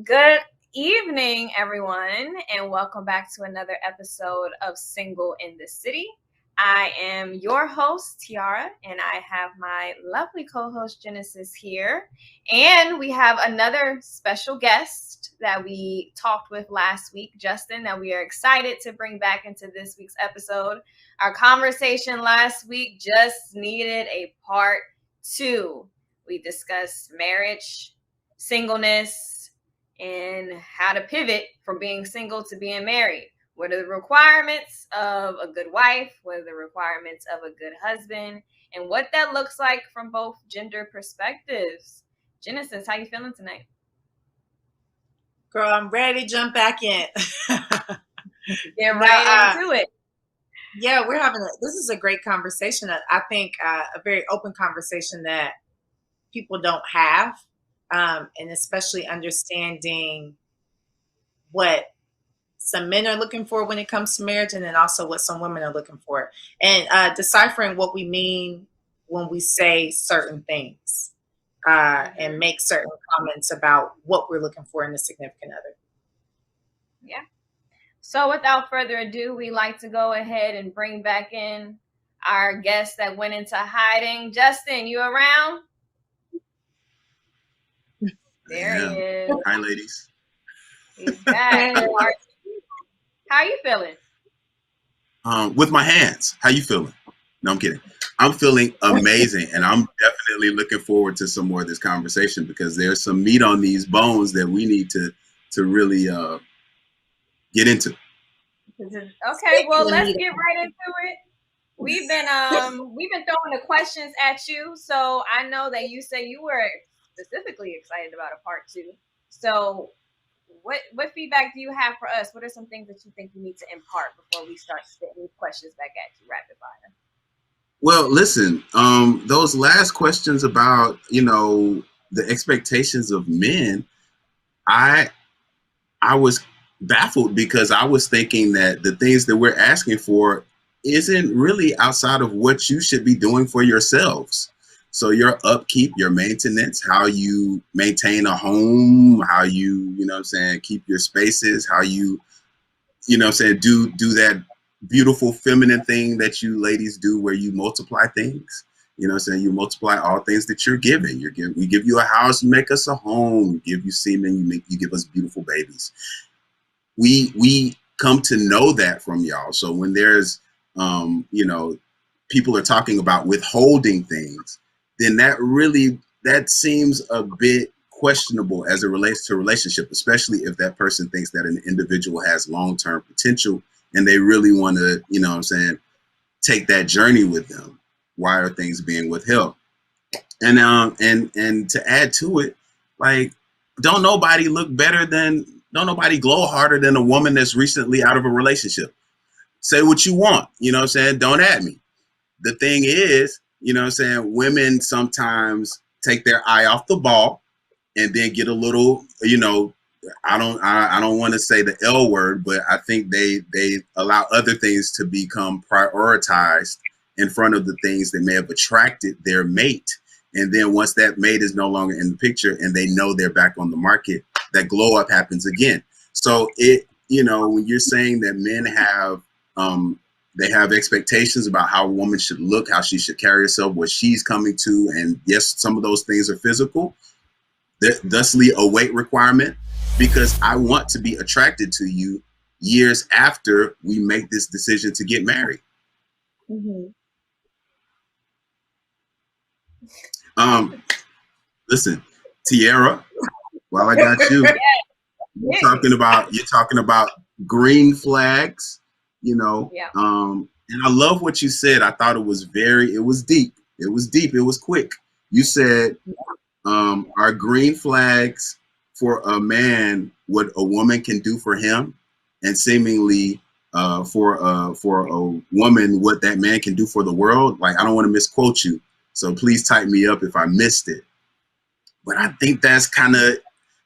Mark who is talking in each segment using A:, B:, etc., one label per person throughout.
A: Good evening, everyone, and welcome back to another episode of Single in the City. I am your host, Tiara, and I have my lovely co-host, Genesis, here. And we have another special guest that we talked with last week, Justin, that we are excited to bring back into this week's episode. Our conversation last week just needed a part two. We discussed marriage, singleness, and how to pivot from being single to being married. What are the requirements of a good wife? What are the requirements of a good husband? And what that looks like from both gender perspectives. Genesis, how you feeling tonight?
B: Girl, I'm ready to jump back in.
A: Get right into it.
B: Yeah, this is a great conversation. I think a very open conversation that people don't have. And especially understanding what some men are looking for when it comes to marriage, and then also what some women are looking for, and deciphering what we mean when we say certain things and make certain comments about what we're looking for in a significant other.
A: Yeah. So without further ado, we like to go ahead and bring back in our guest that went into hiding. Justin, you around? There he is.
C: Hi, ladies.
A: He's back. How are you feeling?
C: With my hands. How you feeling? No, I'm kidding. I'm feeling amazing, and I'm definitely looking forward to some more of this conversation because there's some meat on these bones that we need to really get into.
A: Okay, well, let's get right into it. We've been throwing the questions at you, so I know that you say you were specifically excited about a part two. So what feedback do you have for us? What are some things that you think you need to impart before we start spitting these questions back at you rapid fire?
C: Well, listen, those last questions about, the expectations of men, I was baffled because I was thinking that the things that we're asking for isn't really outside of what you should be doing for yourselves. So your upkeep, your maintenance, how you maintain a home, how you, keep your spaces, how you, do that beautiful feminine thing that you ladies do where you multiply things. You multiply all things that you're giving. We give you a house, you make us a home, we give you semen, you give us beautiful babies. We come to know that from y'all. So when there's, people are talking about withholding things, then that seems a bit questionable as it relates to a relationship, especially if that person thinks that an individual has long-term potential and they really want to, take that journey with them. Why are things being withheld? And to add to it, like, don't nobody glow harder than a woman that's recently out of a relationship. Say what you want, don't at me. The thing is, women sometimes take their eye off the ball and then get a little, I don't want to say the L word, but I think they allow other things to become prioritized in front of the things that may have attracted their mate. And then once that mate is no longer in the picture and they know they're back on the market, that glow up happens again. So when you're saying that men have, they have expectations about how a woman should look, how she should carry herself, what she's coming to. And yes, some of those things are physical, thusly a weight requirement, because I want to be attracted to you years after we make this decision to get married.
B: Mm-hmm.
C: Listen, Tiara, while I got you, you're talking about green flags,
A: Yeah.
C: And I love what you said. I thought it was deep. It was quick. You said, are green flags for a man what a woman can do for him, and seemingly for a woman what that man can do for the world? Like, I don't want to misquote you, so please type me up if I missed it. But I think that's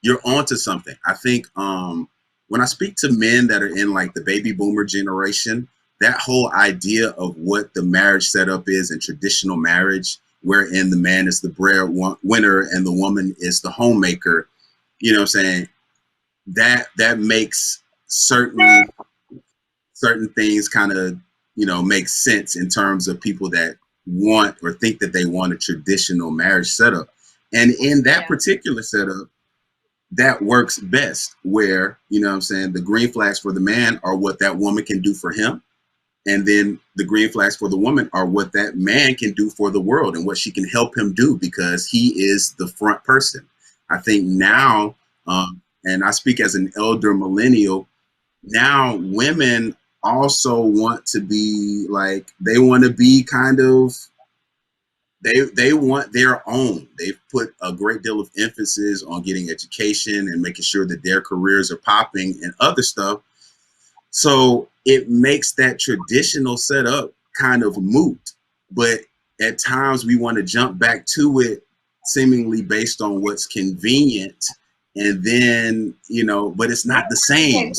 C: you're onto something. I think when I speak to men that are in like the baby boomer generation, that whole idea of what the marriage setup is in traditional marriage, wherein the man is the breadwinner and the woman is the homemaker, that makes certain things kind of, make sense in terms of people that want or think that they want a traditional marriage setup. And in that particular setup, that works best, where, the green flags for the man are what that woman can do for him. And then the green flags for the woman are what that man can do for the world and what she can help him do, because he is the front person. I think now, and I speak as an elder millennial, now women also want to be like, they want to be kind of, they want their own. They've put a great deal of emphasis on getting education and making sure that their careers are popping and other stuff. So it makes that traditional setup kind of moot. But at times we want to jump back to it, seemingly based on what's convenient. And then, but it's not the same.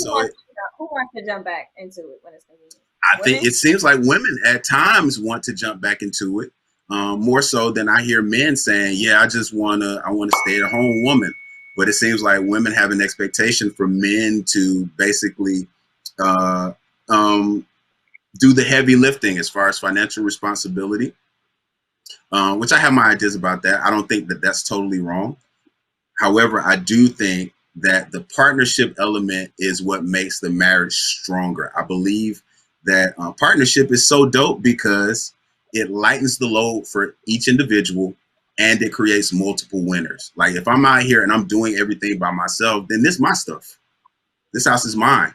A: Who wants to jump back into it when it's convenient?
C: I think it seems like women at times want to jump back into it, more so than I hear men saying, yeah, I want to stay at home woman. But it seems like women have an expectation for men to basically do the heavy lifting as far as financial responsibility, which I have my ideas about that. I don't think that that's totally wrong. However, I do think that the partnership element is what makes the marriage stronger. I believe that partnership is so dope because it lightens the load for each individual and it creates multiple winners. Like if I'm out here and I'm doing everything by myself, then this is my stuff. This house is mine.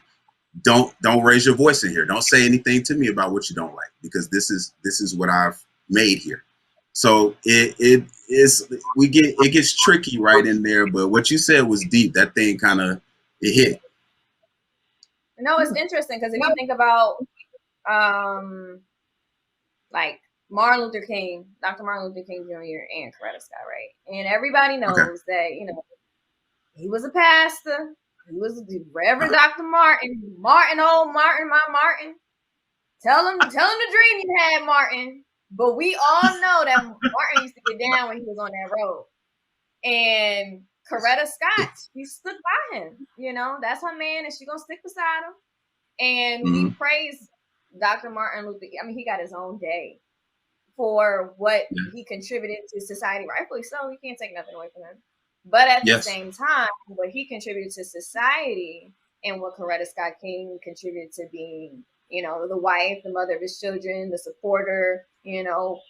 C: Don't raise your voice in here. Don't say anything to me about what you don't like, because this is what I've made here. So it gets tricky right in there. But what you said was deep. That thing kind of hit.
A: No, it's interesting because if you think about like Martin Luther King, Dr. Martin Luther King Jr. and Coretta Scott, right? And everybody knows that, he was a pastor. He was Reverend Dr. Martin. Martin. Tell him the dream you had, Martin. But we all know that Martin used to get down when he was on that road. And Coretta Scott, she stood by him. That's her man, and she's gonna stick beside him. And we praise Dr. Martin Luther. I mean, he got his own day for what he contributed to society. Rightfully so. We can't take nothing away from him. But at the same time, what he contributed to society and what Coretta Scott King contributed to being, the wife, the mother of his children, the supporter,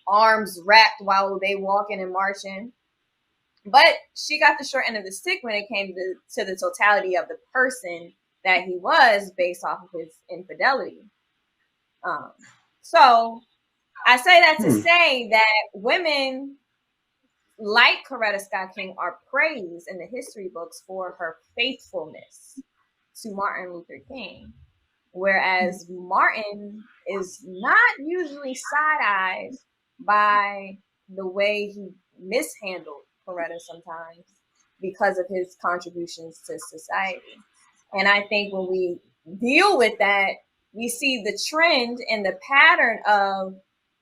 A: arms wrapped while they walking and marching. But she got the short end of the stick when it came to the totality of the person that he was based off of his infidelity. So I say that to say that women like Coretta Scott King are praised in the history books for her faithfulness to Martin Luther King, whereas Martin is not usually side-eyed by the way he mishandled Coretta sometimes because of his contributions to society. And I think when we deal with that, we see the trend and the pattern of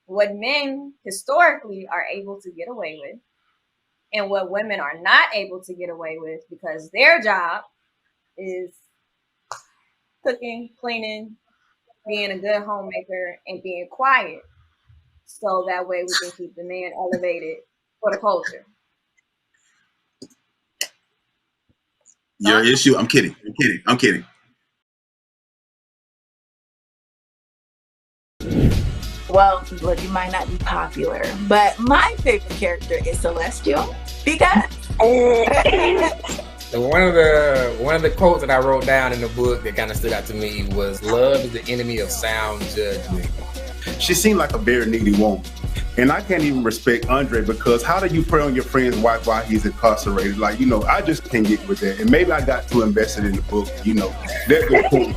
A: what men historically are able to get away with and what women are not able to get away with because their job is cooking, cleaning, being a good homemaker, and being quiet. So that way we can keep the man elevated for the culture.
C: Your issue? I'm kidding.
D: Well, look, you might not be popular, but my favorite character is Celestial because
E: one of the quotes that I wrote down in the book that kind of stood out to me was "Love is the enemy of sound judgment."
F: She seemed like a very needy woman. And I can't even respect Andre because how do you prey on your friend's wife while he's incarcerated? Like, I just can't get with that. And maybe I got too invested in the book, That's the point.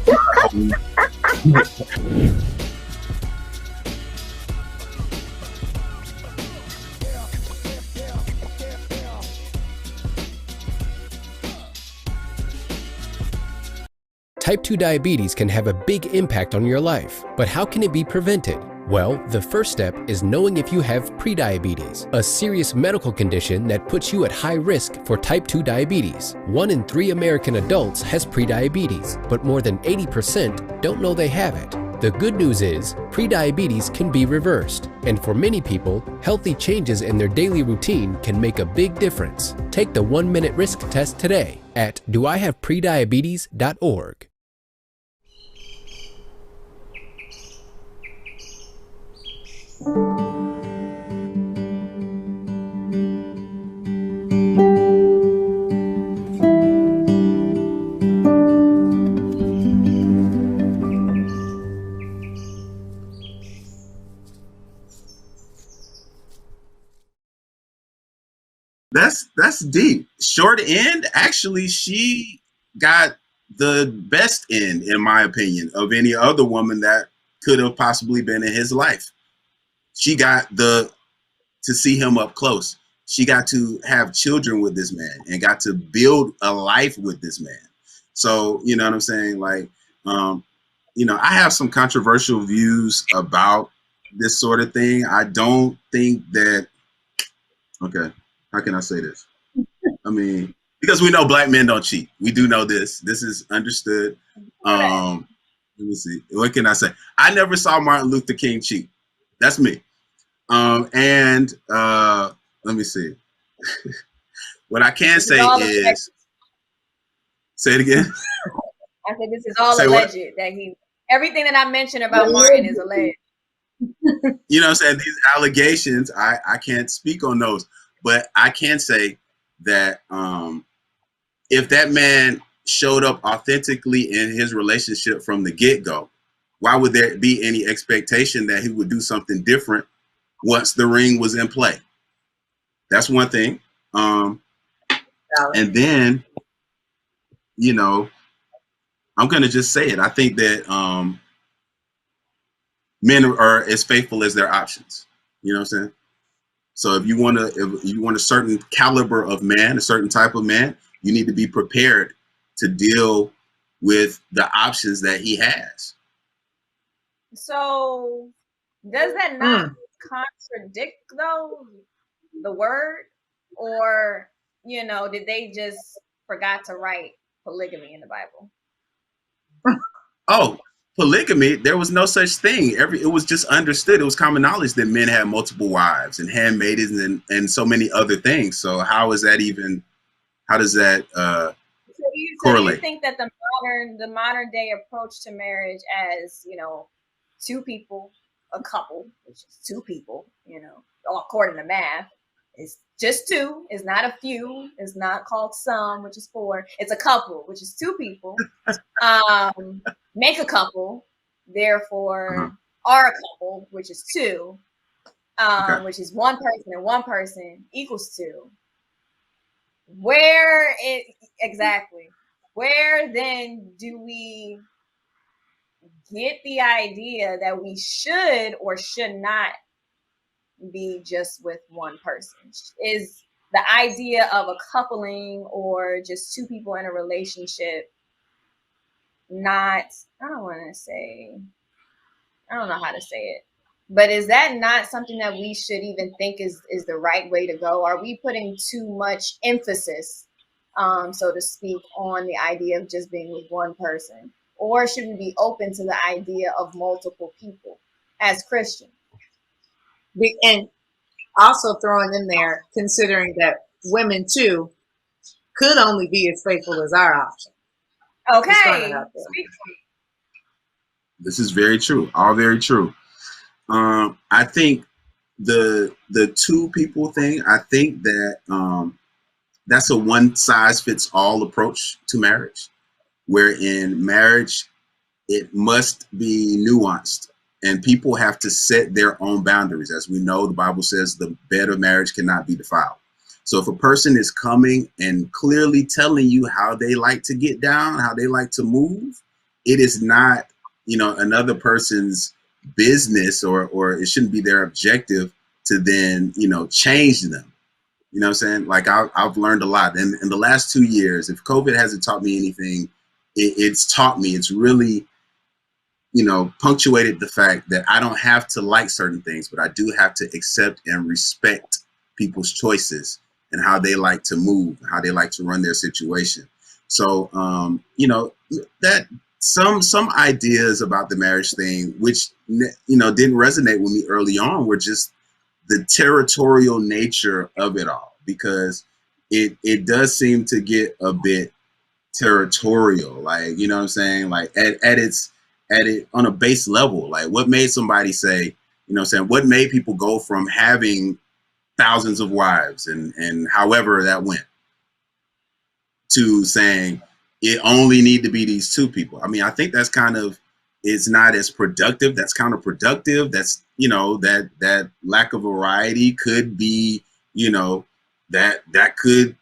G: Type 2 diabetes can have a big impact on your life, but how can it be prevented? Well, the first step is knowing if you have prediabetes, a serious medical condition that puts you at high risk for type 2 diabetes. 1 in 3 American adults has prediabetes, but more than 80% don't know they have it. The good news is, prediabetes can be reversed, and for many people, healthy changes in their daily routine can make a big difference. Take the 1-minute risk test today at doihaveprediabetes.org.
C: That's deep. Short end, actually, she got the best end, in my opinion, of any other woman that could have possibly been in his life. She got to see him up close. She got to have children with this man and got to build a life with this man. So, you know what I'm saying? Like, you know, I have some controversial views about this sort of thing. I don't think that, okay, how can I say this? I mean, because we know black men don't cheat. We do know this. This is understood. Let me see. What can I say? I never saw Martin Luther King cheat. That's me. Let me see. What I can say is, say it again.
A: I said this is all alleged. That everything that I mentioned about Martin is alleged.
C: You know what I'm saying? These allegations, I can't speak on those, but I can say that if that man showed up authentically in his relationship from the get-go, why would there be any expectation that he would do something different once the ring was in play? That's one thing. And then, you know, I'm going to just say it. I think that men are as faithful as their options. You know what I'm saying? So if you want a certain caliber of man, a certain type of man, you need to be prepared to deal with the options that he has.
A: So does that not contradict though the word, or, you know, did they just forgot to write polygamy in the Bible?
C: Oh, polygamy, there was no such thing. It was just understood. It was common knowledge that men had multiple wives and handmaidens and so many other things. So how does that correlate?
A: Do you think that the modern day approach to marriage as, you know, two people, a couple, which is two people, you know, according to math, is just two, is not a few, is not called some, which is 4. It's a couple, which is 2 people. Make a couple, therefore are a couple, which is 2, which is 1 person and 1 person equals 2. Where then do we get the idea that we should or should not be just with 1 person? Is the idea of a coupling or just 2 people in a relationship not, I don't know how to say it, but is that not something that we should even think is the right way to go? Are we putting too much emphasis, so to speak, on the idea of just being with 1 person? Or should we be open to the idea of multiple people as Christians?
B: And also throwing in there, considering that women too could only be as faithful as our option.
A: Okay.
C: This is very true. All very true. I think the 2 people thing, I think that that's a one size fits all approach to marriage, where in marriage, it must be nuanced and people have to set their own boundaries. As we know, the Bible says the bed of marriage cannot be defiled. So if a person is coming and clearly telling you how they like to get down, how they like to move, it is not, you know, another person's business, or it shouldn't be their objective to then, you know, change them. You know what I'm saying? Like I've learned a lot in the last 2 years. If COVID hasn't taught me anything, it's taught me. It's really punctuated the fact that I don't have to like certain things, but I do have to accept and respect people's choices and how they like to move, how they like to run their situation. So, that some ideas about the marriage thing, which, didn't resonate with me early on, were just the territorial nature of it all, because it does seem to get a bit territorial, like, you know what I'm saying? Like at it on a base level, like what made somebody say, what made people go from having thousands of wives and however that went to saying it only need to be these two people? I mean, I think that's it's not as productive. That's counterproductive. That's, that lack of variety could be, that could,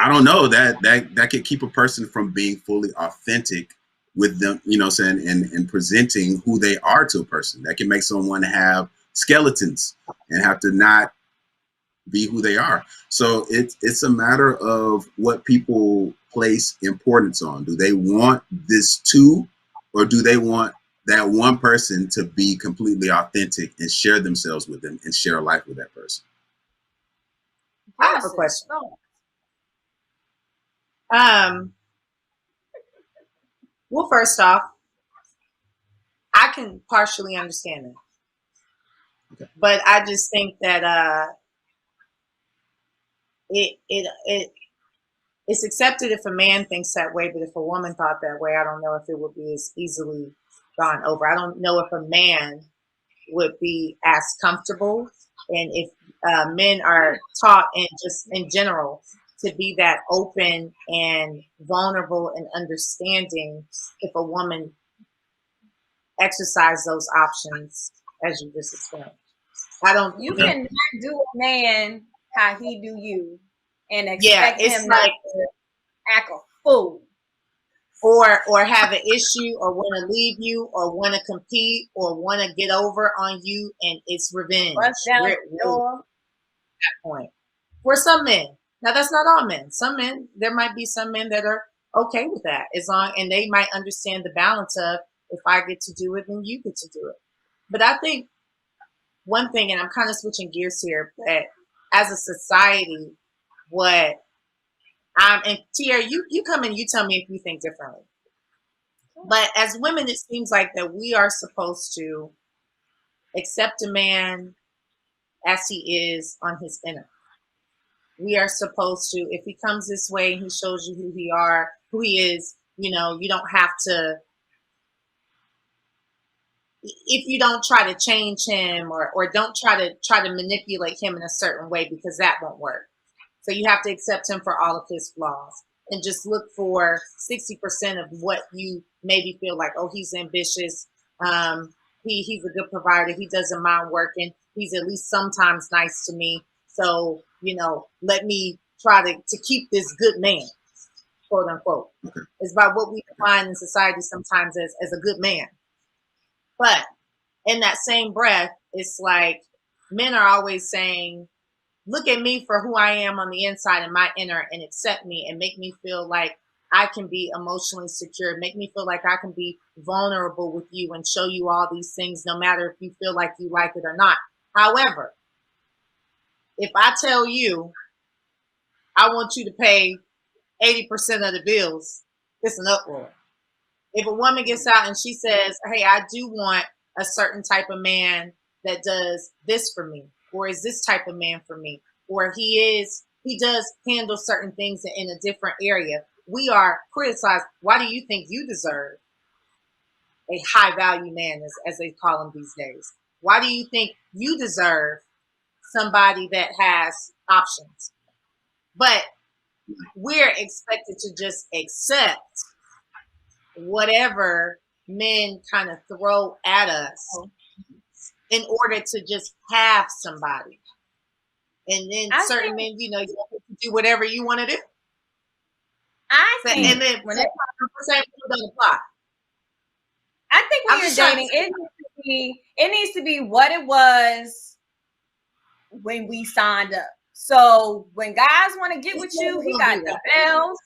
C: I don't know, that could keep a person from being fully authentic with them, and presenting who they are to a person. That can make someone have skeletons and have to not be who they are. So it's a matter of what people place importance on. Do they want this too, or do they want that one person to be completely authentic and share themselves with them and share a life with that person?
B: I have a question. Well, first off, I can partially understand it. Okay. But I just think that it's accepted if a man thinks that way, but if a woman thought that way, I don't know if it would be as easily gone over. I don't know if a man would be as comfortable, and if men are taught, and just in general, to be that open and vulnerable and understanding, if a woman exercise those options as you just explained.
A: You cannot do a man how he do you and expect him not to act a fool.
B: Or have an issue, or want to leave you, or want to compete, or want to get over on you, and it's revenge.
A: Down the door.
B: That point. For some men. Now, that's not all men. Some men, there might be some men that are okay with that, and they might understand the balance of, if I get to do it, then you get to do it. But I think one thing, and I'm kind of switching gears here, but as a society, and Tierra, you come in, you tell me if you think differently. But as women, it seems like that we are supposed to accept a man as he is on his inner. We are supposed to, if he comes this way and he shows you who he is, you don't have to, if you don't try to change him, or don't try to manipulate him in a certain way, because that won't work. So you have to accept him for all of his flaws, and just look for 60% of what you maybe feel like, oh, he's ambitious. He's a good provider. He doesn't mind working. He's at least sometimes nice to me. So, let me try to keep this good man, quote unquote. Okay. It's about what we define in society sometimes as a good man. But in that same breath, it's like men are always saying, look at me for who I am on the inside and my inner, and accept me and make me feel like I can be emotionally secure, make me feel like I can be vulnerable with you and show you all these things, no matter if you feel like you like it or not. However, if I tell you I want you to pay 80% of the bills, it's an uproar. If a woman gets out and she says, hey, I do want a certain type of man that does this for me, or is this type of man for me, or he does handle certain things in a different area, we are criticized. Why do you think you deserve a high value man, as they call him these days? Why do you think you deserve somebody that has options? But we're expected to just accept whatever men kind of throw at us in order to just have somebody. And then certain men, you have to do whatever you want to do.
A: I think
B: and then when that same doesn't apply.
A: I think when you're dating, it needs to be what it was when we signed up. So when guys want to get with you, he got the bells,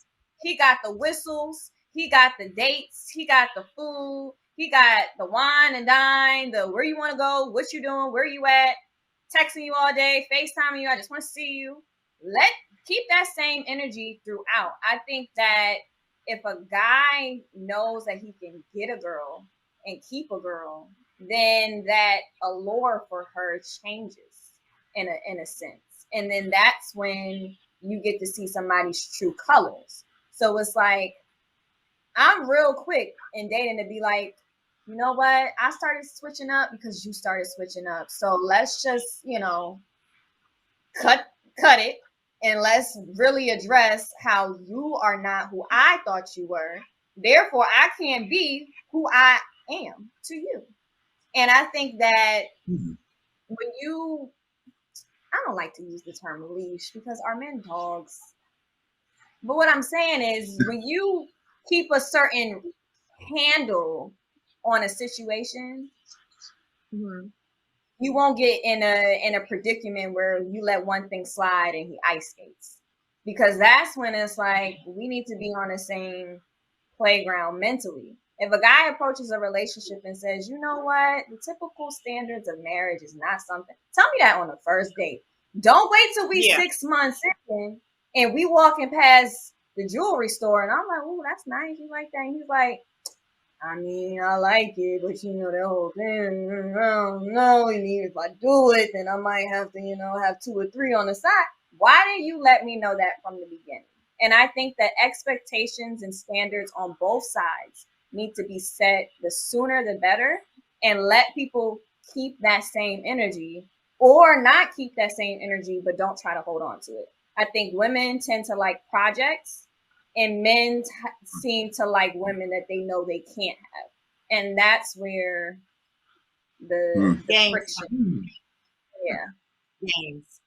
A: he got the whistles, he got the dates, he got the food, He got the wine and dine, the where you want to go, what you doing, where you at, texting you all day, FaceTiming you. I just want to see you. Keep that same energy throughout. I think that if a guy knows that he can get a girl and keep a girl, then that allure for her changes in a sense. And then that's when you get to see somebody's true colors. So it's like, I'm real quick in dating to be like, you know what? I started switching up because you started switching up. So let's just, cut it, and let's really address how you are not who I thought you were. Therefore, I can't be who I am to you. And I think that when I don't like to use the term leash because are men dogs? But what I'm saying is when you keep a certain handle on a situation, you won't get in a predicament where you let one thing slide and he ice skates. Because that's when it's like, we need to be on the same playground mentally. If a guy approaches a relationship and says, you know what, the typical standards of marriage is not something, tell me that on the first date. Don't wait till we 6 months in and we walking past the jewelry store and I'm like, oh, that's nice. You like that? And he's like, I mean, I like it, but that whole thing, I don't know. If I do it, then I might have to, have 2 or 3 on the side. Why didn't you let me know that from the beginning? And I think that expectations and standards on both sides need to be set the sooner the better, and let people keep that same energy or not keep that same energy, but don't try to hold on to it. I think women tend to like projects and men seem to like women that they know they can't have. And that's where the friction. Yeah.
B: Games.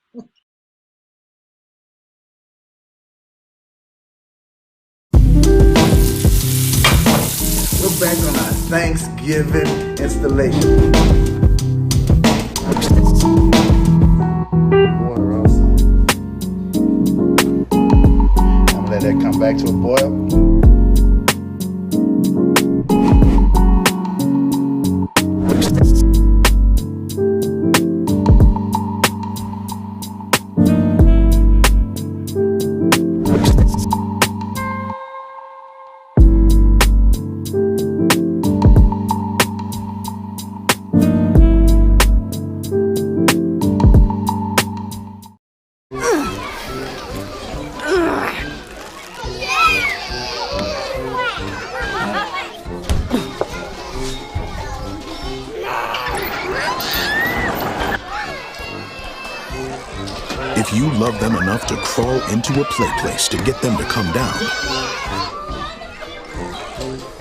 H: We're back on our Thanksgiving installation. Water off. I'm gonna let that come back to a boil.
I: If you love them enough to crawl into a play place to get them to come down,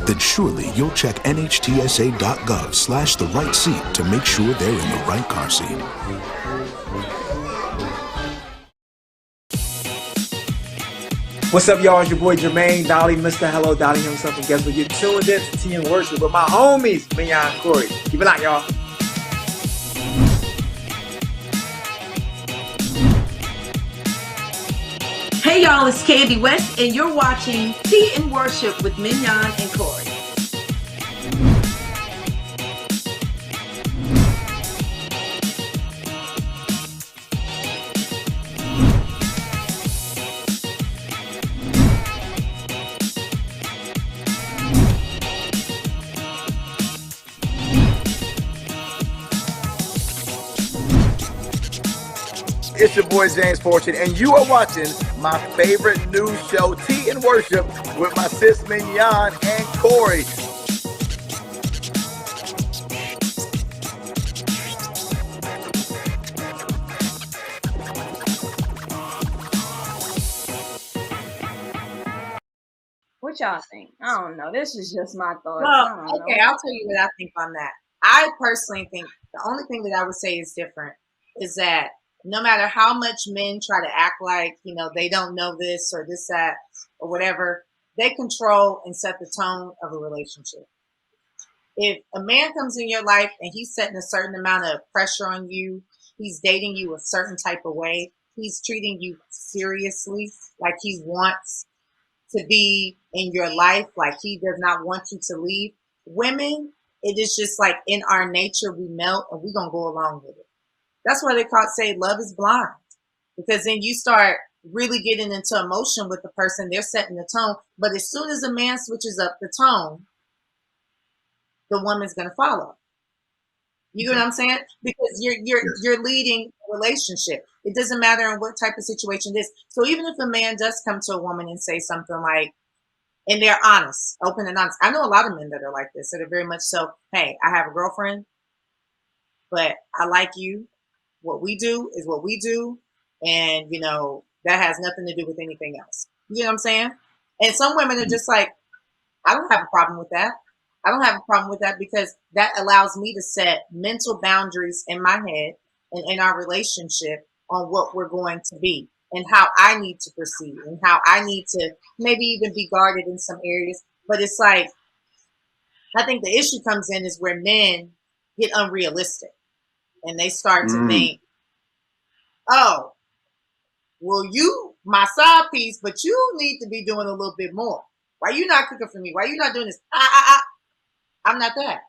I: then surely you'll check nhtsa.gov/the right seat to make sure they're in the right car seat.
J: What's up, y'all? It's your boy Jermaine Dolly, Mr. Hello Dolly himself, and guess what? You're tuned in to Tea and Worship with my homies, Mignon and Corey. Keep it out, y'all.
D: Hey y'all, it's Candy West, and you're watching Tea and Worship with Mignon and Corey.
H: It's your boy James Fortune, and you are watching my favorite news show, Tea and Worship, with my sis Mignon and Corey.
A: What y'all think? I don't know. This is just my thoughts.
B: Well, okay, I'll tell you what I think on that. I personally think the only thing that I would say is different is that no matter how much men try to act like, they don't know this or this, that, or whatever, they control and set the tone of a relationship. If a man comes in your life and he's setting a certain amount of pressure on you, he's dating you a certain type of way, he's treating you seriously, like he wants to be in your life, like he does not want you to leave, women, it is just like in our nature, we melt and we're going to go along with it. That's why they say love is blind, because then you start really getting into emotion with the person. They're setting the tone. But as soon as a man switches up the tone, the woman's going to follow. You know what I'm saying? Because you're leading a relationship. It doesn't matter in what type of situation it is. So even if a man does come to a woman and say something like, and they're honest, open and honest. I know a lot of men that are like this, that are very much so, hey, I have a girlfriend, but I like you. What we do is what we do. And, you know, that has nothing to do with anything else. You know what I'm saying? And some women are just like, I don't have a problem with that. I don't have a problem with that, because that allows me to set mental boundaries in my head and in our relationship on what we're going to be and how I need to proceed and how I need to maybe even be guarded in some areas. But it's like, I think the issue comes in is where men get unrealistic and they start to think, oh, well, you my side piece, but you need to be doing a little bit more. Why you not cooking for me? Why you not doing this? I'm not that.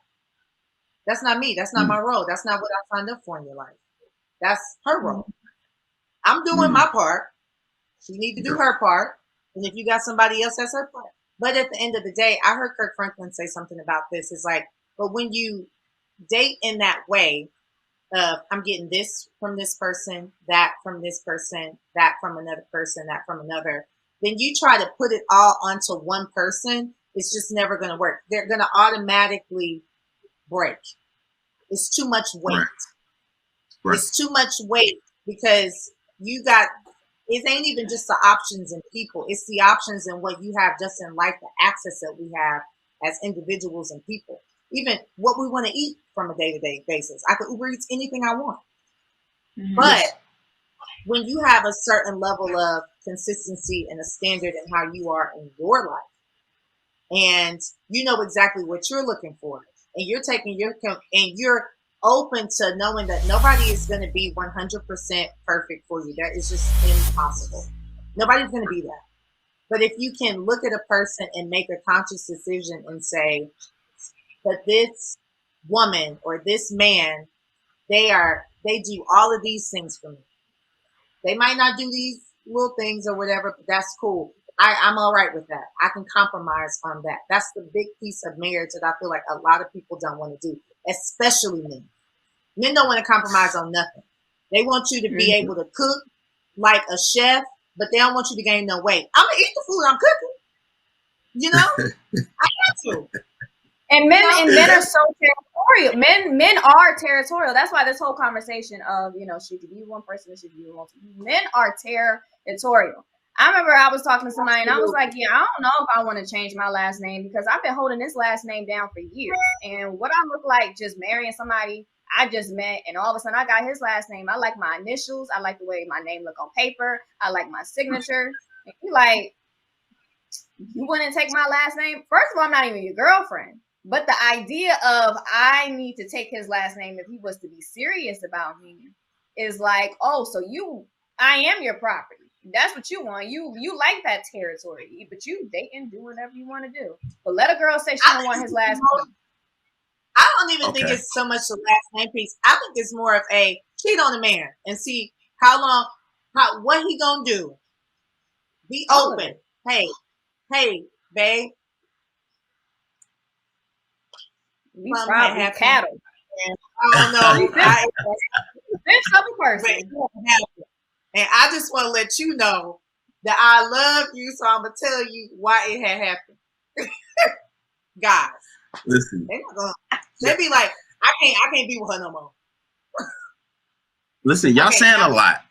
B: That's not me. That's not my role. That's not what I signed up for in your life. That's her role. I'm doing my part. She need to do her part. And if you got somebody else, that's her part. But at the end of the day, I heard Kirk Franklin say something about this. It's like, but when you date in that way of, I'm getting this from this person, that from this person, that from another person, that from another, then you try to put it all onto one person. It's just never going to work. They're going to automatically break. It's too much weight. Right. It's too much weight, because it ain't even just the options in people. It's the options in what you have just in life, the access that we have as individuals and people. Even what we want to eat from a day-to-day basis. I could Uber Eats anything I want. But when you have a certain level of consistency and a standard in how you are in your life, and you know exactly what you're looking for, and you're taking and you're open to knowing that nobody is going to be 100% perfect for you. That is just impossible. Nobody's going to be that. But if you can look at a person and make a conscious decision and say, but this woman or this man, they do all of these things for me. They might not do these little things or whatever, but that's cool. I'm all right with that. I can compromise on that. That's the big piece of marriage that I feel like a lot of people don't want to do, especially men. Men don't want to compromise on nothing. They want you to be able to cook like a chef, but they don't want you to gain no weight. I'm going to eat the food I'm cooking. You know? I got to.
A: And men are so territorial. Men are territorial. That's why this whole conversation of, you know, should you be one person or should you be one? Men are territorial. I remember I was talking to somebody and I was like, yeah, I don't know if I want to change my last name, because I've been holding this last name down for years. And what I look like just marrying somebody I just met, and all of a sudden I got his last name. I like my initials. I like the way my name look on paper. I like my signature. And you like, you wouldn't take my last name? First of all, I'm not even your girlfriend. But the idea of I need to take his last name if he was to be serious about me is like, oh, so I am your property. That's what you want. You like that territory, but you dating, do whatever you want to do. But let a girl say she don't want his last name.
B: I don't even think it's so much the last name piece. I think it's more of a cheat on the man and see what he gonna do. Be open. Hey, babe.
A: We probably have cattle.
B: I don't know.
A: This other person.
B: And I just want to let you know that I love you, so I'm gonna tell you why it had happened. Guys,
C: listen.
B: They be like, I can't be with her no more.
C: Listen, y'all saying a lot.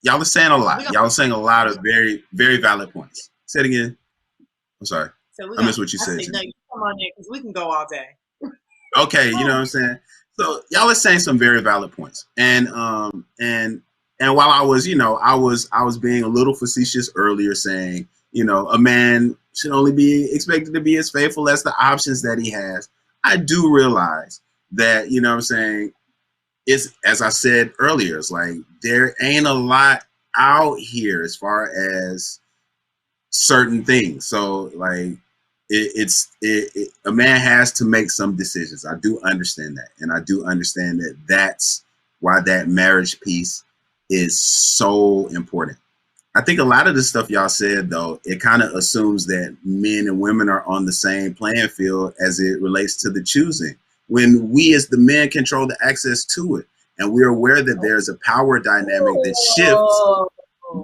C: Y'all are saying a lot. Y'all are saying a lot of very, very valid points. Say it again. I'm sorry. I missed what you said.
B: No, you come on there because we can go all day.
C: Okay, you know what I'm saying? So y'all are saying some very valid points. And while I was, I was being a little facetious earlier, saying, a man should only be expected to be as faithful as the options that he has. I do realize that, what I'm saying, it's, as I said earlier, it's like there ain't a lot out here as far as certain things. So like a man has to make some decisions. I do understand that, and I do understand that that's why that marriage piece is so important. I think a lot of the stuff y'all said, though, it kind of assumes that men and women are on the same playing field as it relates to the choosing, when we as the men control the access to it, and we're aware that there's a power dynamic that shifts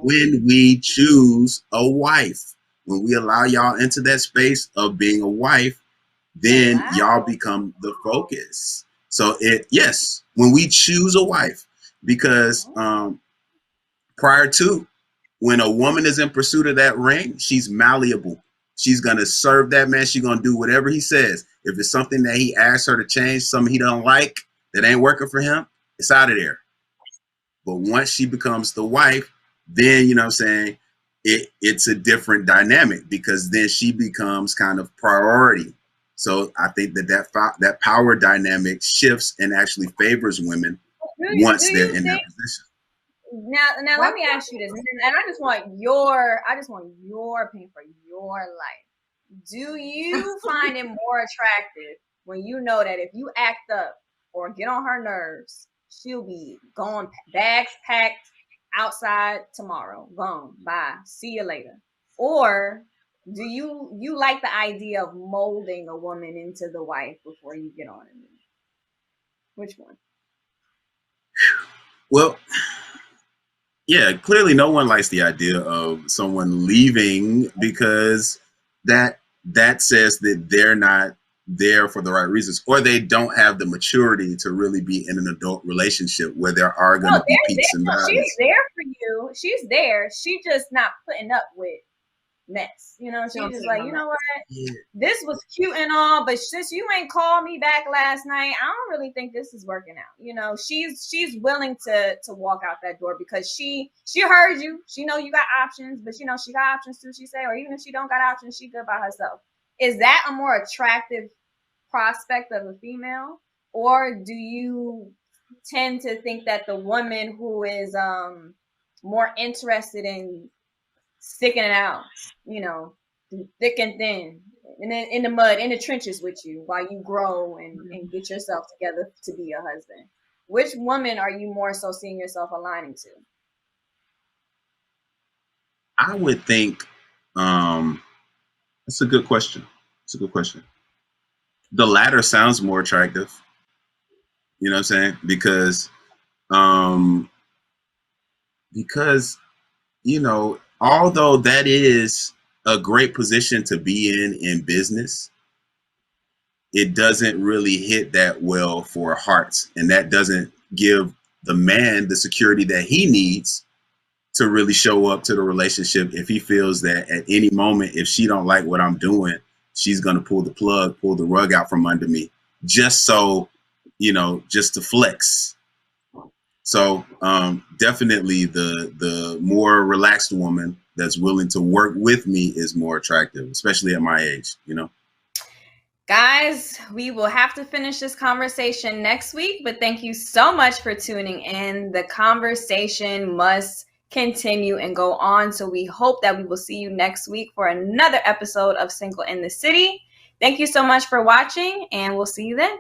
C: when we choose a wife. When we allow y'all into that space of being a wife, then y'all become the focus. So yes, when we choose a wife, because prior to, when a woman is in pursuit of that ring, she's malleable. She's going to serve that man. She's going to do whatever he says. If it's something that he asks her to change, something he don't like, that ain't working for him, it's out of there. But once she becomes the wife, then, you know what I'm saying, it's a different dynamic, because then she becomes kind of priority. So I think that power dynamic shifts and actually favors women once they're in that position.
A: Now let me ask you this, and I just want your opinion for your life. Do you find it more attractive when you know that if you act up or get on her nerves, she'll be gone, bags packed, outside tomorrow, gone, bye, see you later? Or do you like the idea of molding a woman into the wife before you get on it? Which one?
C: Well, yeah, clearly no one likes the idea of someone leaving, because that says that they're not there for the right reasons, or they don't have the maturity to really be in an adult relationship where there are going to be peaks and valleys.
A: She's there for you. She's there. She's just not putting up with mess. You know, she's just like, you know what? Yeah. This was cute and all, but since you ain't called me back last night, I don't really think this is working out. You know, she's willing to walk out that door because she heard you. She know you got options, but you know she got options too, she say, or even if she don't got options, she good by herself. Is that a more attractive prospect of a female, or do you tend to think that the woman who is more interested in sticking it out, you know, thick and thin, and then in the mud, in the trenches with you while you grow and get yourself together to be a husband? Which woman are you more so seeing yourself aligning to?
C: I would think that's a good question. It's a good question. The latter sounds more attractive. You know what I'm saying? Because, you know, although that is a great position to be in business, it doesn't really hit that well for hearts. And that doesn't give the man the security that he needs to really show up to the relationship if he feels that at any moment, if she don't like what I'm doing, she's going to pull the rug out from under me, just so, you know, just to flex. So definitely the more relaxed woman that's willing to work with me is more attractive, especially at my age, you know.
A: Guys, we will have to finish this conversation next week, but thank you so much for tuning in. The conversation must continue and go on. So we hope that we will see you next week for another episode of Single in the City. Thank you so much for watching, and we'll see you then.